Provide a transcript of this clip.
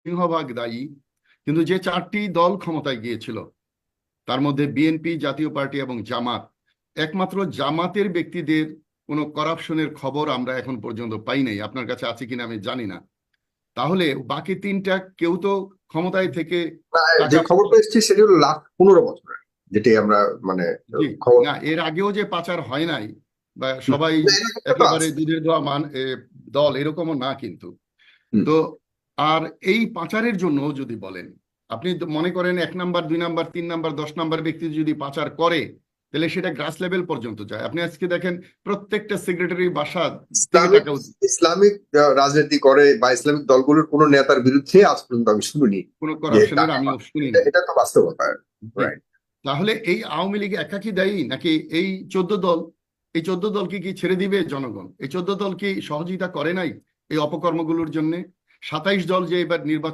সিংহভাগ দায়ী। কিন্তু যে চারটি দল ক্ষমতায় গিয়েছিল তার মধ্যে বিএনপি, জাতীয় পার্টি এবং জামাত, একমাত্র জামাতের ব্যক্তিদের কোনো করাপশনের খবর আমরা এখন পর্যন্ত পাই নাই। আপনার কাছে আছে কিনা আমি জানি না। তাহলে বাকি তিনটা কেউ তো ক্ষমতায় থেকে যে টাকা, খবরটা এসেছে সেটি হলো লাস্ট 15 বছরের, যেটি আমরা মানে জি, খবর। না এর আগেও যে পাচার হয় নাই বা হুম। সবাই না, এরকম একটা তো একেবারে আছে। দুধের দোয়া দল এরকমও না কিন্তু। হুম। তো আর এই পাচারের জন্য যদি বলেন, আপনি তো মনে করেন 1 নাম্বার, 2 নাম্বার, 3 নাম্বার, 10 নাম্বার ব্যক্তি যদি পাচার করে, তাহলে সেটা গ্রাস লেভেল পর্যন্ত যায়। আপনি আজকে দেখেন প্রত্যেকটা সেক্রেটারি বাসা থেকে ইসলামিক টাকা ইসলামিক রাজনীতি করে বা ইসলামিক দলগুলোর কোন নেতার বিরুদ্ধে আজ পর্যন্ত আমি শুনিনি কোনো যে করাপশনের টাকা আমিও শুনি এটা নাই। এটা তো বাস্তবতা। জি। রাইট। তাহলে এই আওয়ামী লীগ একাকি দায়ী নাকি এই 14 দল? এই 14 দলকে কি ছেড়ে দিবে জনগণ? এই 14 দল কি সহযোগিতা করে নাই এই অপকর্মগুলোর জন্য? 27 দল যে এবার নির্বাচন